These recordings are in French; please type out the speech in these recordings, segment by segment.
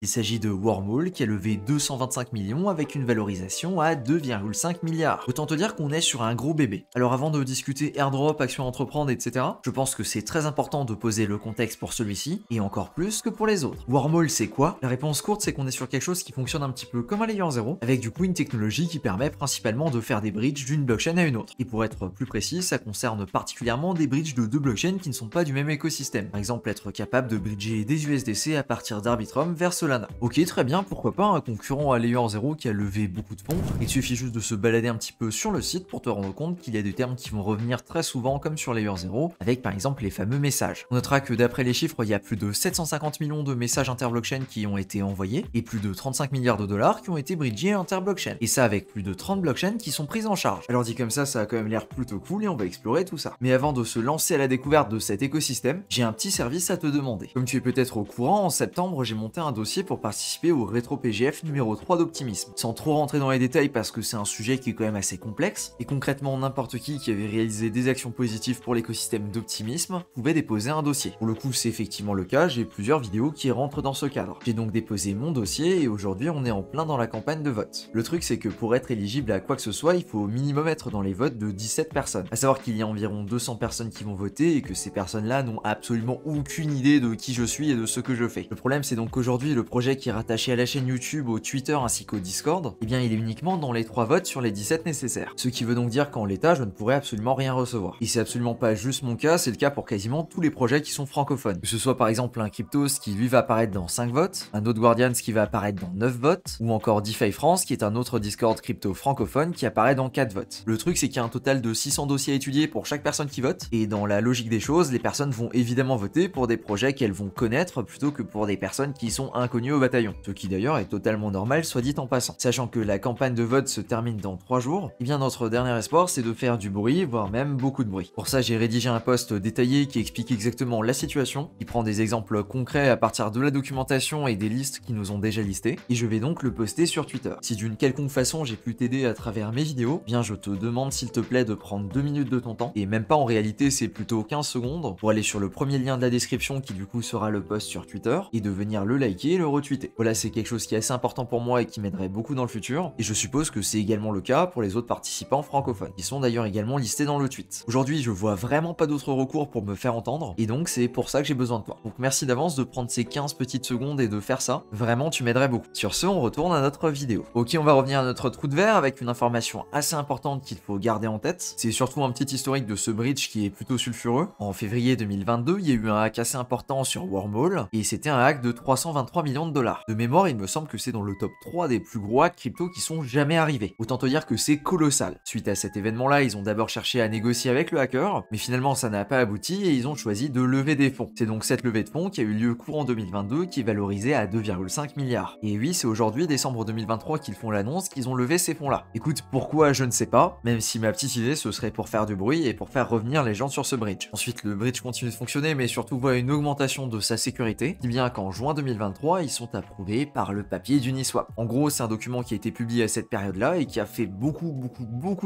Il s'agit de Wormhole qui a levé 225 millions avec une valorisation à 2,5 milliards. Autant te dire qu'on est sur un gros bébé. Alors avant de discuter airdrop, action à entreprendre, etc., je pense que c'est très important de poser le contexte pour celui-ci, et encore plus que pour les autres. Wormhole c'est quoi? La réponse courte c'est qu'on est sur quelque chose qui fonctionne un petit peu comme un layer 0, avec du coup une technologie qui permet principalement de faire des bridges d'une blockchain à une autre. Et pour être plus précis, ça concerne particulièrement des bridges de deux blockchains qui ne sont pas du même écosystème. Par exemple être capable de bridger des USDC à partir d'Arbitrum vers Solana. Ok, très bien, pourquoi pas un concurrent à Layer 0 qui a levé beaucoup de fonds. Il suffit juste de se balader un petit peu sur le site pour te rendre compte qu'il y a des termes qui vont revenir très souvent comme sur Layer 0, avec par exemple les fameux messages. On notera que d'après les chiffres, il y a plus de 750 millions de messages interblockchain qui ont été envoyés, et plus de 35 milliards de dollars qui ont été bridgés interblockchain. Et ça avec plus de 30 blockchains qui sont prises en charge. Alors dit comme ça a quand même l'air plutôt cool et on va explorer tout ça. Mais avant de se lancer à la découverte de cet écosystème, j'ai un petit service à te demander. Comme tu es peut-être au courant, en septembre, j'ai monté un dossier pour participer au Rétro PGF numéro 3 d'Optimisme. Sans trop rentrer dans les détails parce que c'est un sujet qui est quand même assez complexe, et concrètement n'importe qui avait réalisé des actions positives pour l'écosystème d'Optimisme pouvait déposer un dossier. Pour le coup c'est effectivement le cas, j'ai plusieurs vidéos qui rentrent dans ce cadre. J'ai donc déposé mon dossier et aujourd'hui on est en plein dans la campagne de vote. Le truc c'est que pour être éligible à quoi que ce soit, il faut au minimum être dans les votes de 17 personnes. À savoir qu'il y a environ 200 personnes qui vont voter et que ces personnes-là n'ont absolument aucune idée de qui je suis et de ce que je fais. Le problème c'est donc qu'aujourd'hui le projet qui est rattaché à la chaîne YouTube, au Twitter ainsi qu'au Discord, eh bien il est uniquement dans les 3 votes sur les 17 nécessaires. Ce qui veut donc dire qu'en l'état je ne pourrais absolument rien recevoir. Et c'est absolument pas juste mon cas, c'est le cas pour quasiment tous les projets qui sont francophones. Que ce soit par exemple un Cryptos qui lui va apparaître dans 5 votes, un autre Guardians qui va apparaître dans 9 votes, ou encore DeFi France qui est un autre Discord crypto francophone qui apparaît dans 4 votes. Le truc c'est qu'il y a un total de 600 dossiers à étudier pour chaque personne qui vote, et dans la logique des choses, les personnes vont évidemment voter pour des projets qu'elles vont connaître plutôt que pour des personnes qui sont inconnues au bataillon. Ce qui d'ailleurs est totalement normal, soit dit en passant. Sachant que la campagne de vote se termine dans 3 jours, et bien notre dernier espoir c'est de faire du bruit, voire même beaucoup de bruit. Pour ça j'ai rédigé un post détaillé qui explique exactement la situation, qui prend des exemples concrets à partir de la documentation et des listes qui nous ont déjà listés, et je vais donc le poster sur Twitter. Si d'une quelconque façon j'ai pu t'aider à travers mes vidéos, bien je te demande s'il te plaît de prendre 2 minutes de ton temps, et même pas en réalité c'est plutôt 15 secondes, pour aller sur le premier lien de la description qui du coup sera le post sur Twitter, et de venir le liker et le retweeter. Voilà, c'est quelque chose qui est assez important pour moi et qui m'aiderait beaucoup dans le futur, et je suppose que c'est également le cas pour les autres participants francophones, qui sont d'ailleurs également listés dans le tweet. Aujourd'hui je vois vraiment pas d'autres recours pour me faire entendre, et donc c'est pour ça que j'ai besoin de toi. Donc merci d'avance de prendre ces 15 petites secondes et de faire ça, vraiment tu m'aiderais beaucoup. Sur ce, on retourne à notre vidéo. Ok, on va revenir à notre trou de verre avec une information assez importante qu'il faut garder en tête. C'est surtout un petit historique de ce bridge qui est plutôt sulfureux. En février 2022, il y a eu un hack assez important sur Wormhole, et c'était un hack de 323 millions de dollars. De mémoire, il me semble que c'est dans le top 3 des plus gros hacks crypto qui sont jamais arrivés. Autant te dire que c'est colossal. Suite à cet événement-là, ils ont d'abord cherché à négocier avec le hacker, mais finalement ça n'a pas abouti et ils ont choisi de lever des fonds. C'est donc cette levée de fonds qui a eu lieu courant 2022 qui est valorisée à 2,5 milliards. Et oui, c'est aujourd'hui, décembre 2023, qu'ils font l'annonce qu'ils ont levé ces fonds-là. Écoute, pourquoi je ne sais pas, même si ma petite idée ce serait pour faire du bruit et pour faire revenir les gens sur ce bridge. Ensuite, le bridge continue de fonctionner, mais surtout voit une augmentation de sa sécurité, si bien qu'en juin 2023, ils sont approuvés par le papier d'Uniswap. En gros, c'est un document qui a été publié à cette période-là et qui a fait beaucoup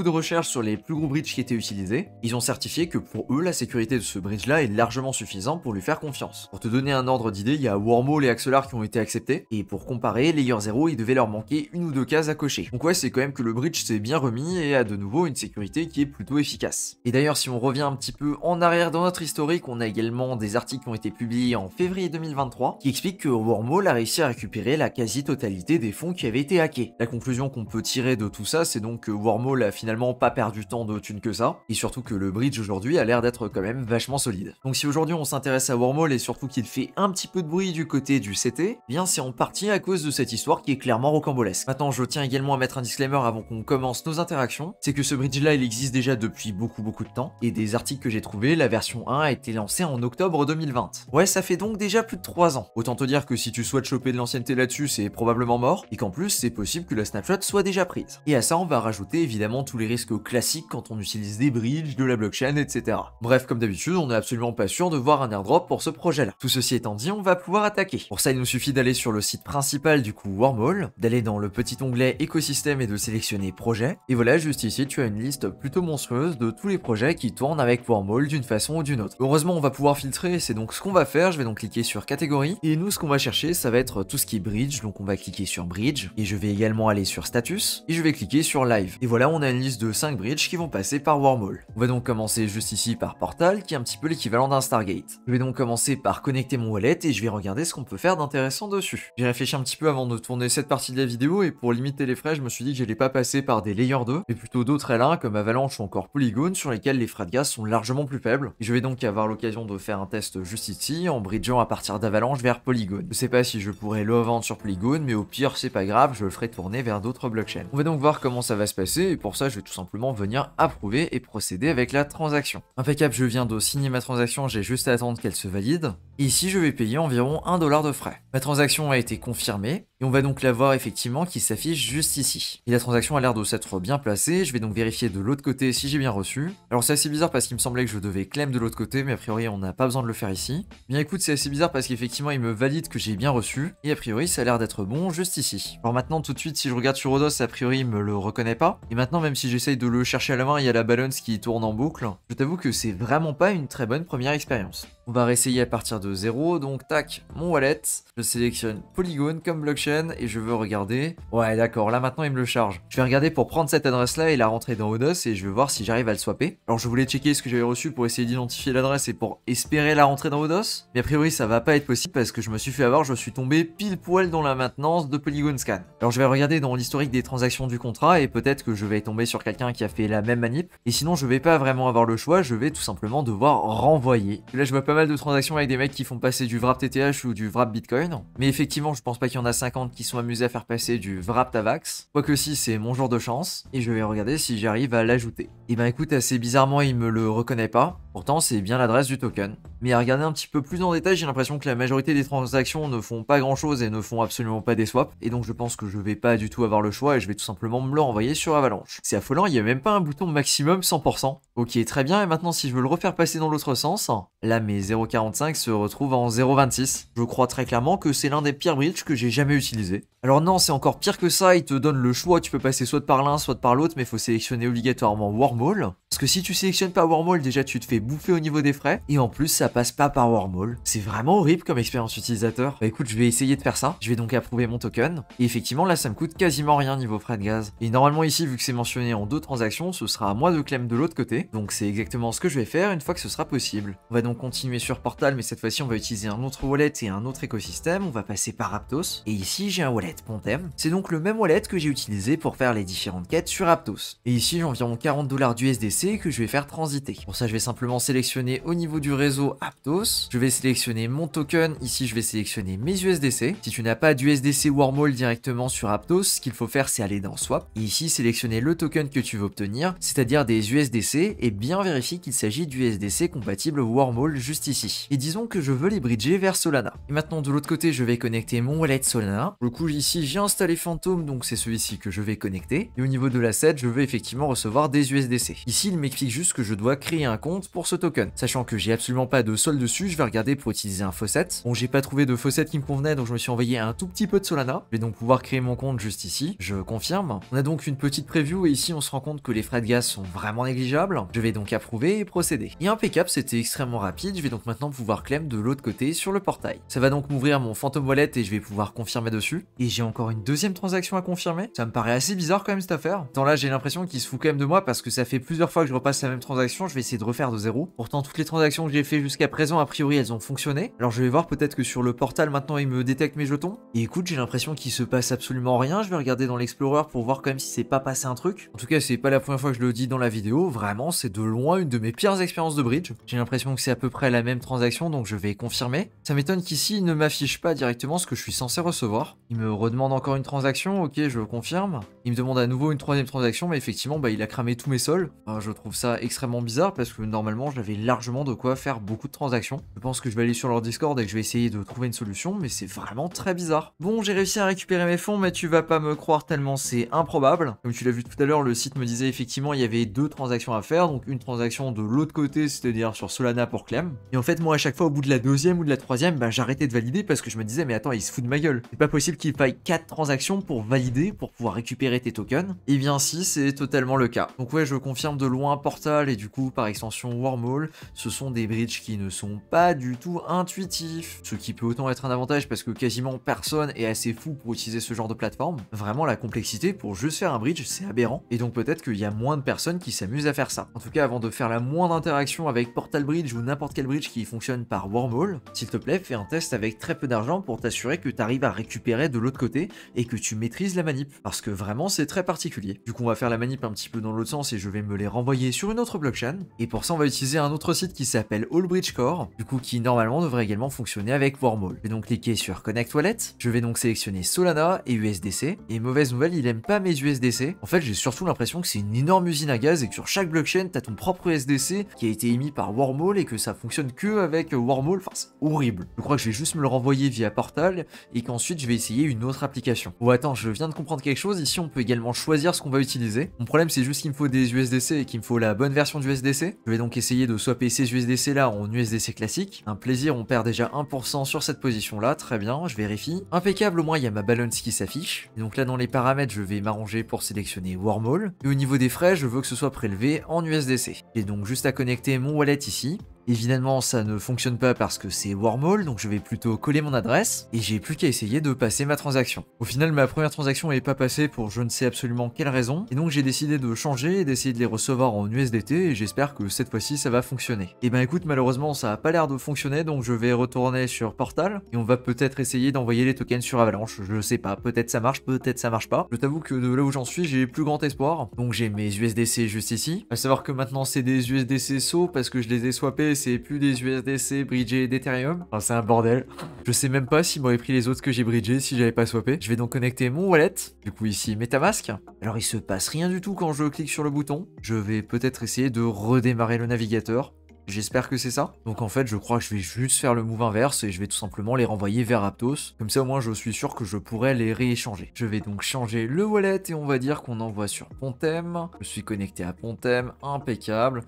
de recherches sur les plus gros bridges qui étaient utilisés. Ils ont certifié que pour eux, la sécurité de ce bridge-là est largement suffisante pour lui faire confiance. Pour te donner un ordre d'idée, il y a Wormhole et Axelar qui ont été acceptés, et pour comparer, Layer 0, il devait leur manquer une ou deux cases à cocher. Donc ouais, c'est quand même que le bridge s'est bien remis et a de nouveau une sécurité qui est plutôt efficace. Et d'ailleurs, si on revient un petit peu en arrière dans notre historique, on a également des articles qui ont été publiés en février 2023 qui expliquent que Wormhole a réussi à récupérer la quasi-totalité des fonds qui avaient été hackés. La conclusion qu'on peut tirer de tout ça, c'est donc que Wormhole a finalement pas perdu tant de thunes que ça, et surtout que le bridge aujourd'hui a l'air d'être quand même vachement solide. Donc si aujourd'hui on s'intéresse à Wormhole et surtout qu'il fait un petit peu de bruit du côté du CT, eh bien c'est en partie à cause de cette histoire qui est clairement rocambolesque. Maintenant, je tiens également à mettre un disclaimer avant qu'on commence nos interactions, c'est que ce bridge là il existe déjà depuis beaucoup de temps, et des articles que j'ai trouvés, la version 1 a été lancée en octobre 2020. Ouais, ça fait donc déjà plus de 3 ans. Autant te dire que si tu souhaites choper de l'ancienneté là-dessus, c'est probablement mort, et qu'en plus c'est possible que la snapshot soit déjà prise. Et à ça on va rajouter évidemment tous les risques classiques quand on utilise des bridges, de la blockchain, etc. Bref, comme d'habitude, on n'est absolument pas sûr de voir un airdrop pour ce projet-là. Tout ceci étant dit, on va pouvoir attaquer. Pour ça, il nous suffit d'aller sur le site principal du coup Wormhole, d'aller dans le petit onglet écosystème et de sélectionner projet. Et voilà, juste ici, tu as une liste plutôt monstrueuse de tous les projets qui tournent avec Wormhole d'une façon ou d'une autre. Heureusement, on va pouvoir filtrer, c'est donc ce qu'on va faire. Je vais donc cliquer sur catégorie, et nous, ce qu'on va chercher, ça va être tout ce qui est bridge, donc on va cliquer sur bridge, et je vais également aller sur status, et je vais cliquer sur live. Et voilà, on a une liste de 5 bridges qui vont passer par Wormhole. On va donc commencer juste ici par Portal, qui est un petit peu l'équivalent d'un Stargate. Je vais donc commencer par connecter mon wallet, et je vais regarder ce qu'on peut faire d'intéressant dessus. J'ai réfléchi un petit peu avant de tourner cette partie de la vidéo, et pour limiter les frais, je me suis dit que j'allais pas passer par des Layer 2, mais plutôt d'autres L1 comme Avalanche ou encore Polygon, sur lesquels les frais de gaz sont largement plus faibles. Et je vais donc avoir l'occasion de faire un test juste ici, en bridgeant à partir d'Avalanche vers Polygon. Je sais pas si je pourrais le vendre sur Polygon, mais au pire c'est pas grave, je le ferai tourner vers d'autres blockchains. On va donc voir comment ça va se passer, et pour ça je vais tout simplement venir approuver et procéder avec la transaction. Impeccable, je viens de signer ma transaction, j'ai juste à attendre qu'elle se valide. Et ici je vais payer environ 1 $ de frais. Ma transaction a été confirmée, et on va donc la voir effectivement qui s'affiche juste ici. Et la transaction a l'air de s'être bien placée, je vais donc vérifier de l'autre côté si j'ai bien reçu. Alors c'est assez bizarre parce qu'il me semblait que je devais claim de l'autre côté, mais a priori on n'a pas besoin de le faire ici. Bien écoute, c'est assez bizarre parce qu'effectivement il me valide que j'ai bien reçu, et a priori ça a l'air d'être bon juste ici. Alors maintenant tout de suite si je regarde sur Odos, a priori il me le reconnaît pas, et maintenant même si j'essaye de le chercher à la main, il y a la balance qui tourne en boucle. Je t'avoue que c'est vraiment pas une très bonne première expérience. On va réessayer à partir de 0, donc tac, mon wallet, je sélectionne Polygon comme blockchain et je veux regarder. Ouais d'accord, là maintenant il me le charge. Je vais regarder pour prendre cette adresse là et la rentrer dans Odos et je vais voir si j'arrive à le swapper. Alors je voulais checker ce que j'avais reçu pour essayer d'identifier l'adresse et pour espérer la rentrer dans Odos, mais a priori ça va pas être possible parce que je me suis fait avoir, je suis tombé pile poil dans la maintenance de Polygon Scan. Alors je vais regarder dans l'historique des transactions du contrat et peut-être que je vais tomber sur quelqu'un qui a fait la même manip, et sinon je vais pas vraiment avoir le choix, je vais tout simplement devoir renvoyer. Là je vois pas mal de transactions avec des mecs qui font passer du wrap TTH ou du wrap Bitcoin, mais effectivement je pense pas qu'il y en a 50 qui sont amusés à faire passer du wrap Tavax, quoique si c'est mon jour de chance, et je vais regarder si j'arrive à l'ajouter. Et ben écoute, assez bizarrement il me le reconnaît pas, pourtant c'est bien l'adresse du token. Mais à regarder un petit peu plus en détail, j'ai l'impression que la majorité des transactions ne font pas grand chose et ne font absolument pas des swaps, et donc je pense que je vais pas du tout avoir le choix et je vais tout simplement me le renvoyer sur Avalanche. C'est affolant, il y a même pas un bouton maximum 100%. Ok, très bien, et maintenant si je veux le refaire passer dans l'autre sens, là mes 0,45 se retrouvent en 0,26. Je crois très clairement que c'est l'un des pires bridges que j'ai jamais utilisé. Alors non, c'est encore pire que ça, il te donne le choix, tu peux passer soit par l'un, soit par l'autre, mais il faut sélectionner obligatoirement Wormhole. Parce que si tu sélectionnes pas Wormhole, déjà tu te fais bouffer au niveau des frais, et en plus ça passe pas par Wormhole. C'est vraiment horrible comme expérience utilisateur. Bah écoute, je vais essayer de faire ça, je vais donc approuver mon token, et effectivement là ça me coûte quasiment rien niveau frais de gaz. Et normalement ici, vu que c'est mentionné en 2 transactions, ce sera à moi de claim de l'autre côté, donc c'est exactement ce que je vais faire une fois que ce sera possible. On va donc continuer sur Portal, mais cette fois-ci on va utiliser un autre wallet et un autre écosystème, on va passer par Aptos, et ici j'ai un wallet Pontem, c'est donc le même wallet que j'ai utilisé pour faire les différentes quêtes sur Aptos. Et ici j'ai environ 40 $ d'USDC que je vais faire transiter. Pour ça je vais simplement sélectionner au niveau du réseau Aptos, je vais sélectionner mon token, ici je vais sélectionner mes USDC. Si tu n'as pas d'USDC Wormhole directement sur Aptos, ce qu'il faut faire c'est aller dans Swap, et ici sélectionner le token que tu veux obtenir, c'est-à-dire des USDC, et bien vérifier qu'il s'agit d'USDC compatible Wormhole juste ici. Et disons que je veux les bridger vers Solana. Et maintenant de l'autre côté je vais connecter mon wallet Solana. Pour le coup ici j'ai installé Phantom, donc c'est celui-ci que je vais connecter, et au niveau de l'asset je veux effectivement recevoir des USDC. Ici il m'explique juste que je dois créer un compte pour ce token. Sachant que j'ai absolument pas de solde dessus, je vais regarder pour utiliser un faucet. Bon, j'ai pas trouvé de faucet qui me convenait, donc je me suis envoyé un tout petit peu de Solana. Je vais donc pouvoir créer mon compte juste ici. Je confirme. On a donc une petite preview et ici on se rend compte que les frais de gaz sont vraiment négligeables. Je vais donc approuver et procéder. Et impeccable, c'était extrêmement rapide. Je vais donc maintenant pouvoir claim de l'autre côté sur le portail. Ça va donc m'ouvrir mon Phantom Wallet et je vais pouvoir confirmer dessus. Et j'ai encore une deuxième transaction à confirmer. Ça me paraît assez bizarre quand même cette affaire. Tant là j'ai l'impression qu'il se fout quand même de moi parce que ça fait plusieurs fois que je repasse la même transaction. Je vais essayer de refaire de zéro. Pourtant toutes les transactions que j'ai fait jusqu'à présent a priori elles ont fonctionné. Alors je vais voir peut-être que sur le portal maintenant il me détecte mes jetons. Et écoute, j'ai l'impression qu'il se passe absolument rien. Je vais regarder dans l'Explorer pour voir quand même si c'est pas passé un truc. En tout cas c'est pas la première fois que je le dis dans la vidéo. Vraiment c'est de loin une de mes pires expériences de bridge. J'ai l'impression que c'est à peu près la même transaction donc je vais confirmer. Ça m'étonne qu'ici il ne m'affiche pas directement ce que je suis censé recevoir. Il me redemande encore une transaction. Ok, je confirme. Il me demande à nouveau une troisième transaction, mais effectivement bah, il a cramé tous mes sols. Je trouve ça extrêmement bizarre parce que normalement j'avais largement de quoi faire beaucoup de transactions. Je pense que je vais aller sur leur Discord et que je vais essayer de trouver une solution, mais c'est vraiment très bizarre. Bon, j'ai réussi à récupérer mes fonds, mais tu vas pas me croire tellement c'est improbable. Comme tu l'as vu tout à l'heure, le site me disait effectivement il y avait 2 transactions à faire, donc une transaction de l'autre côté, c'est-à-dire sur Solana pour Clem. Et en fait moi à chaque fois au bout de la deuxième ou de la troisième, bah, j'arrêtais de valider parce que je me disais mais attends, il se fout de ma gueule. C'est pas possible qu'il faille 4 transactions pour valider, pour pouvoir récupérer tes tokens. Et bien si, c'est totalement le cas. Donc ouais, je confirme de loin loin Portal et du coup par extension Wormhole, ce sont des bridges qui ne sont pas du tout intuitifs. Ce qui peut autant être un avantage parce que quasiment personne est assez fou pour utiliser ce genre de plateforme. Vraiment la complexité pour juste faire un bridge c'est aberrant et donc peut-être qu'il y a moins de personnes qui s'amusent à faire ça. En tout cas avant de faire la moindre interaction avec Portal Bridge ou n'importe quel bridge qui fonctionne par Wormhole, s'il te plaît fais un test avec très peu d'argent pour t'assurer que tu arrives à récupérer de l'autre côté et que tu maîtrises la manip parce que vraiment c'est très particulier. Du coup on va faire la manip un petit peu dans l'autre sens et je vais me les renvoyer sur une autre blockchain et pour ça on va utiliser un autre site qui s'appelle Allbridge Core, du coup qui normalement devrait également fonctionner avec Wormhole. Je vais donc cliquer sur Connect Wallet, je vais donc sélectionner Solana et USDC et mauvaise nouvelle il aime pas mes USDC. En fait j'ai surtout l'impression que c'est une énorme usine à gaz et que sur chaque blockchain t'as ton propre USDC qui a été émis par Wormhole et que ça fonctionne que avec Wormhole, enfin c'est horrible. Je crois que je vais juste me le renvoyer via Portal et qu'ensuite je vais essayer une autre application. Oh attends, je viens de comprendre quelque chose, ici on peut également choisir ce qu'on va utiliser. Mon problème c'est juste qu'il me faut des USDC et qu'il me faut la bonne version du USDC. Je vais donc essayer de swapper ces USDC là en USDC classique. Un plaisir, on perd déjà 1% sur cette position là, très bien, je vérifie. Impeccable, au moins il y a ma balance qui s'affiche. Et donc là dans les paramètres je vais m'arranger pour sélectionner Wormhole. Et au niveau des frais, je veux que ce soit prélevé en USDC. J'ai donc juste à connecter mon wallet ici. Évidemment, ça ne fonctionne pas parce que c'est Wormhole, donc je vais plutôt coller mon adresse et j'ai plus qu'à essayer de passer ma transaction. Au final, ma première transaction n'est pas passée pour je ne sais absolument quelle raison, et donc j'ai décidé de changer et d'essayer de les recevoir en USDT et j'espère que cette fois-ci ça va fonctionner. Et ben écoute, malheureusement ça a pas l'air de fonctionner, donc je vais retourner sur Portal et on va peut-être essayer d'envoyer les tokens sur Avalanche. Je sais pas, peut-être ça marche, peut-être ça marche pas. Je t'avoue que de là où j'en suis, j'ai plus grand espoir. Donc j'ai mes USDC juste ici. À savoir que maintenant c'est des USDC SO parce que je les ai swappés. C'est plus des USDC bridgés d'Ethereum. Enfin, c'est un bordel. Je sais même pas s'il m'aurait pris les autres que j'ai bridgés si j'avais pas swappé. Je vais donc connecter mon wallet. Du coup, ici, MetaMask. Alors, il se passe rien du tout quand je clique sur le bouton. Je vais peut-être essayer de redémarrer le navigateur. J'espère que c'est ça. Donc en fait, je crois que je vais juste faire le move inverse et je vais tout simplement les renvoyer vers Aptos. Comme ça, au moins, je suis sûr que je pourrais les rééchanger. Je vais donc changer le wallet et on va dire qu'on envoie sur Pontem. Je suis connecté à Pontem, impeccable.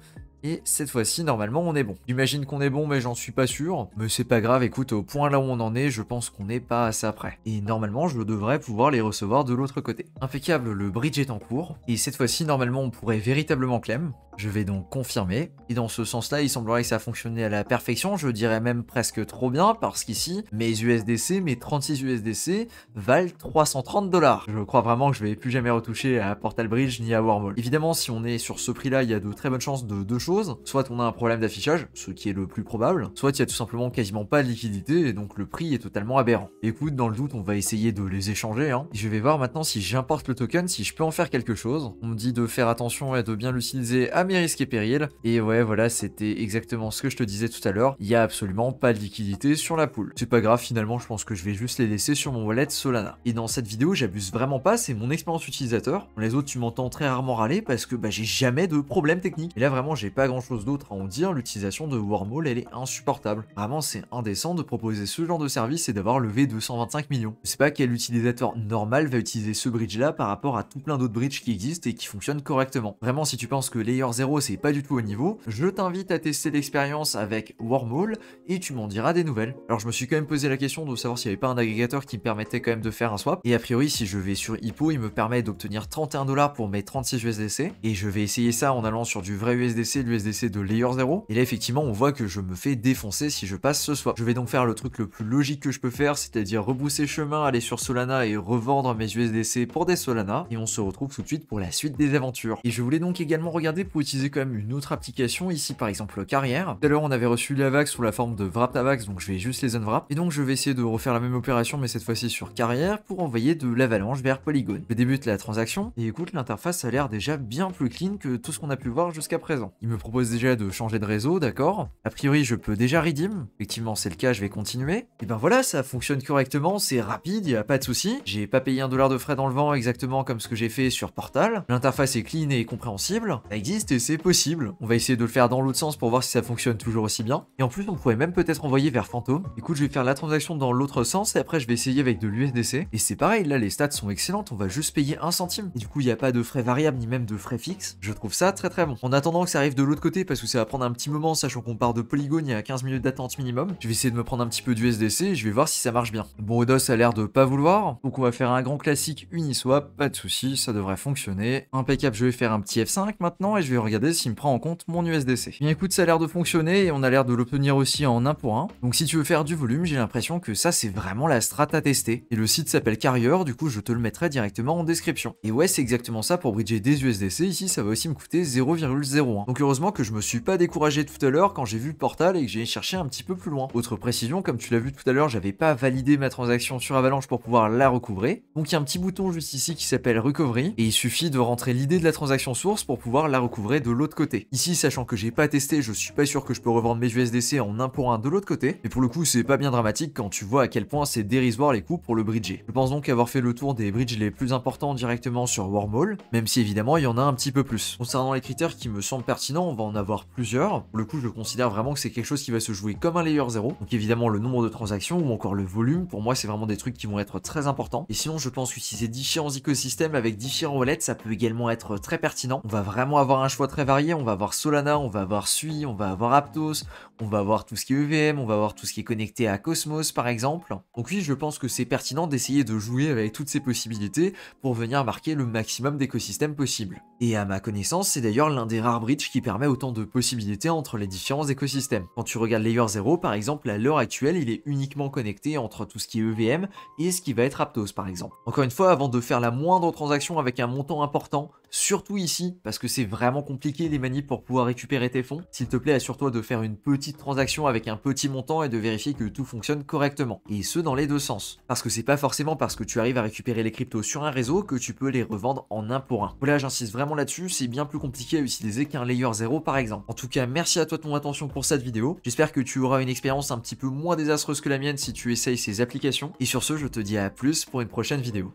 Et cette fois-ci, normalement, on est bon. J'imagine qu'on est bon, mais j'en suis pas sûr. Mais c'est pas grave, écoute, au point là où on en est, je pense qu'on n'est pas assez près. Et normalement, je devrais pouvoir les recevoir de l'autre côté. Impeccable, le bridge est en cours. Et cette fois-ci, normalement, on pourrait véritablement claim. Je vais donc confirmer. Et dans ce sens-là, il semblerait que ça a fonctionné à la perfection. Je dirais même presque trop bien, parce qu'ici, mes USDC, mes 36 USDC, valent 330 $. Je crois vraiment que je vais plus jamais retoucher à Portal Bridge ni à Wormhole. Évidemment, si on est sur ce prix-là, il y a de très bonnes chances de deux choses. Soit on a un problème d'affichage, ce qui est le plus probable, soit il y a tout simplement quasiment pas de liquidité et donc le prix est totalement aberrant. Écoute, dans le doute, on va essayer de les échanger. Et je vais voir maintenant si j'importe le token, si je peux en faire quelque chose. On me dit de faire attention et de bien l'utiliser à mes risques et périls. Et ouais, voilà, c'était exactement ce que je te disais tout à l'heure. Il y a absolument pas de liquidité sur la pool. C'est pas grave, finalement, je pense que je vais juste les laisser sur mon wallet Solana. Et dans cette vidéo, j'abuse vraiment pas, c'est mon expérience utilisateur. Les autres, tu m'entends très rarement râler parce que j'ai jamais de problème technique. Et là, vraiment, j'ai pas grand chose d'autre à en dire. L'utilisation de Wormhole, elle est insupportable. Vraiment, c'est indécent de proposer ce genre de service et d'avoir levé 225 millions. Je sais pas quel utilisateur normal va utiliser ce bridge là par rapport à tout plein d'autres bridges qui existent et qui fonctionnent correctement. Vraiment, si tu penses que Layer 0 c'est pas du tout au niveau, je t'invite à tester l'expérience avec Wormhole et tu m'en diras des nouvelles. Alors je me suis quand même posé la question de savoir s'il n'y avait pas un agrégateur qui me permettait quand même de faire un swap. Et a priori, si je vais sur Hippo, il me permet d'obtenir 31 $ pour mes 36 USDC. Et je vais essayer ça en allant sur du vrai USDC, l'USDC de Layer 0. Et là, effectivement, on voit que je me fais défoncer si je passe ce swap. Je vais donc faire le truc le plus logique que je peux faire, c'est-à-dire rebrousser chemin, aller sur Solana et revendre mes USDC pour des Solana. Et on se retrouve tout de suite pour la suite des aventures. Et je voulais donc également regarder pour utiliser quand même une autre application, ici par exemple Carrière. Tout à l'heure, on avait reçu l'AVAX sous la forme de Wrap-AVAX, donc je vais juste les unwrap. Et donc, je vais essayer de refaire la même opération, mais cette fois-ci sur Carrière, pour envoyer de l'avalanche vers Polygon. Je débute la transaction, et écoute, l'interface a l'air déjà bien plus clean que tout ce qu'on a pu voir jusqu'à présent. Il me propose déjà de changer de réseau, d'accord. A priori, je peux déjà redeem. Effectivement, c'est le cas, je vais continuer. Et ben voilà, ça fonctionne correctement, c'est rapide, y a pas de souci. J'ai pas payé $1 de frais dans le vent exactement comme ce que j'ai fait sur Portal. L'interface est clean et compréhensible. Ça existe et c'est possible. On va essayer de le faire dans l'autre sens pour voir si ça fonctionne toujours aussi bien. Et en plus, on pourrait même peut-être envoyer vers Phantom. Écoute, je vais faire la transaction dans l'autre sens et après, je vais essayer avec de l'USDC. Et c'est pareil, là, les stats sont excellentes. On va juste payer 1 centime. Et du coup, il n'y a pas de frais variables ni même de frais fixes. Je trouve ça très très bon. En attendant que ça arrive de de l'autre côté parce que ça va prendre un petit moment, sachant qu'on part de Polygon, il y a 15 minutes d'attente minimum. Je vais essayer de me prendre un petit peu d'USDC et je vais voir si ça marche bien. Bon, Odos a l'air de pas vouloir, donc on va faire un grand classique Uniswap, pas de souci, ça devrait fonctionner. Impeccable, je vais faire un petit F5 maintenant et je vais regarder s'il me prend en compte mon USDC. Bien écoute, ça a l'air de fonctionner et on a l'air de l'obtenir aussi en 1 pour 1. Donc si tu veux faire du volume, j'ai l'impression que ça c'est vraiment la strat à tester. Et le site s'appelle Carrier, du coup je te le mettrai directement en description. Et ouais, c'est exactement ça pour bridger des USDC, ici ça va aussi me coûter 0,01. Donc heureusement que je me suis pas découragé tout à l'heure quand j'ai vu le portal et que j'ai cherché un petit peu plus loin. Autre précision, comme tu l'as vu tout à l'heure, j'avais pas validé ma transaction sur Avalanche pour pouvoir la recouvrer. Donc il y a un petit bouton juste ici qui s'appelle Recovery et il suffit de rentrer l'idée de la transaction source pour pouvoir la recouvrer de l'autre côté. Ici, sachant que j'ai pas testé, je suis pas sûr que je peux revendre mes USDC en 1 pour 1 de l'autre côté. Mais pour le coup, c'est pas bien dramatique quand tu vois à quel point c'est dérisoire les coûts pour le bridger. Je pense donc avoir fait le tour des bridges les plus importants directement sur Wormhole, même si évidemment il y en a un petit peu plus. Concernant les critères qui me semblent pertinents, on va en avoir plusieurs. Pour le coup, je considère vraiment que c'est quelque chose qui va se jouer comme un layer 0. Donc évidemment le nombre de transactions ou encore le volume, pour moi c'est vraiment des trucs qui vont être très importants. Et sinon je pense que si c'est différents écosystèmes avec différents wallets, ça peut également être très pertinent. On va vraiment avoir un choix très varié, on va avoir Solana, on va avoir Sui, on va avoir Aptos, on va avoir tout ce qui est EVM, on va avoir tout ce qui est connecté à Cosmos par exemple. Donc oui, je pense que c'est pertinent d'essayer de jouer avec toutes ces possibilités pour venir marquer le maximum d'écosystèmes possibles. Et à ma connaissance, c'est d'ailleurs l'un des rares bridges qui permet autant de possibilités entre les différents écosystèmes. Quand tu regardes Layer 0 par exemple, à l'heure actuelle, il est uniquement connecté entre tout ce qui est EVM et ce qui va être Aptos par exemple. Encore une fois, avant de faire la moindre transaction avec un montant important, surtout ici, parce que c'est vraiment compliqué les manips pour pouvoir récupérer tes fonds, s'il te plaît, assure-toi de faire une petite transaction avec un petit montant et de vérifier que tout fonctionne correctement. Et ce, dans les deux sens. Parce que c'est pas forcément parce que tu arrives à récupérer les cryptos sur un réseau que tu peux les revendre en 1 pour 1. Voilà, j'insiste vraiment là-dessus, c'est bien plus compliqué à utiliser qu'un layer 0 par exemple. En tout cas, merci à toi de ton attention pour cette vidéo. J'espère que tu auras une expérience un petit peu moins désastreuse que la mienne si tu essayes ces applications. Et sur ce, je te dis à plus pour une prochaine vidéo.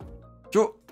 Ciao!